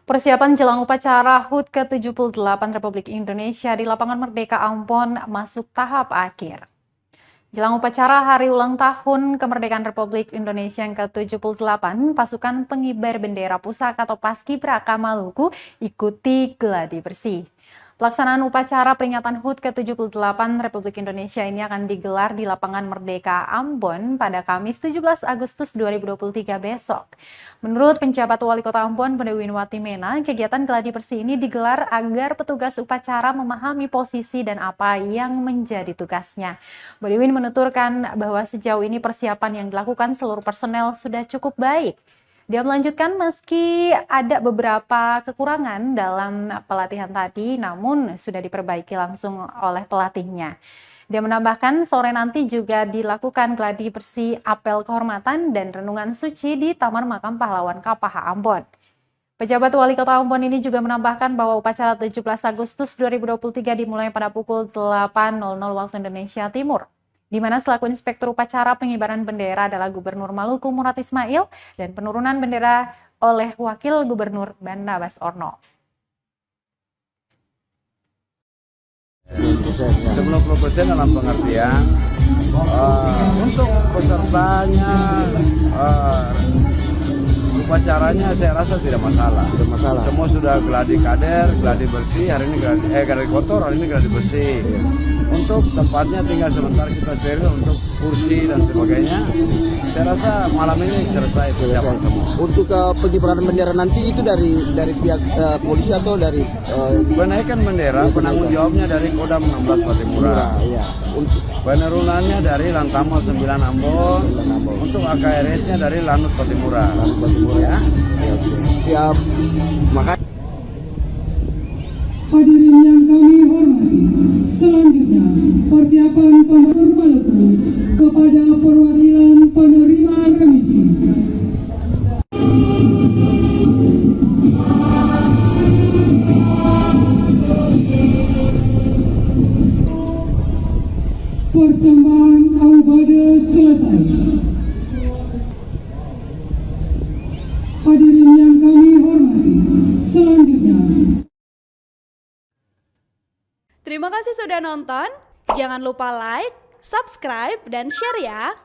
Persiapan jelang upacara HUT ke-78 Republik Indonesia di Lapangan Merdeka Ambon masuk tahap akhir. Jelang upacara Hari Ulang Tahun Kemerdekaan Republik Indonesia yang ke-78, pasukan pengibar bendera pusaka atau Paskibraka Maluku ikuti gladi bersih. Pelaksanaan upacara peringatan HUT ke-78 Republik Indonesia ini akan digelar di Lapangan Merdeka Ambon pada Kamis 17 Agustus 2023 besok. Menurut penjabat Wali Kota Ambon, Pendewinwati Mena, kegiatan gladi bersih ini digelar agar petugas upacara memahami posisi dan apa yang menjadi tugasnya. Pendewin menuturkan bahwa sejauh ini persiapan yang dilakukan seluruh personel sudah cukup baik. Dia melanjutkan, meski ada beberapa kekurangan dalam pelatihan tadi, namun sudah diperbaiki langsung oleh pelatihnya. Dia menambahkan, sore nanti juga dilakukan gladi bersih apel kehormatan dan renungan suci di Taman Makam Pahlawan Kapaha Ambon. Pejabat Wali Kota Ambon ini juga menambahkan bahwa upacara 17 Agustus 2023 dimulai pada pukul 8.00 waktu Indonesia Timur, di mana selaku inspektur upacara pengibaran bendera adalah Gubernur Maluku Murad Ismail dan penurunan bendera oleh Wakil Gubernur Barnabas Orno. 90% dalam pengertian untuk pesertanya, upacaranya saya rasa tidak masalah. Semua sudah gladi kader, gladi bersih, hari ini gladi kotor, hari ini gladi bersih. Untuk tempatnya tinggal sebentar kita steril untuk kursi dan sebagainya. Saya rasa malam ini selesai persiapan semua. Untuk pengibaran bendera nanti itu dari pihak polisi atau dari penaikan bendera, penanggung jawabnya dari Kodam 16 Patimura. Iya. Penurunannya dari Lantamal 9 Ambon. Untuk AKRS-nya dari Lanut Patimura. Ya. Siap. Makasih. Hadirin yang kami hormati, selanjutnya persiapan Gubernur Maluku kepada perwakilan penerima remisi. Persembahan Aubade selesai. Hadirin yang kami hormati, selanjutnya. Terima kasih sudah nonton. Jangan lupa like, subscribe, dan share ya.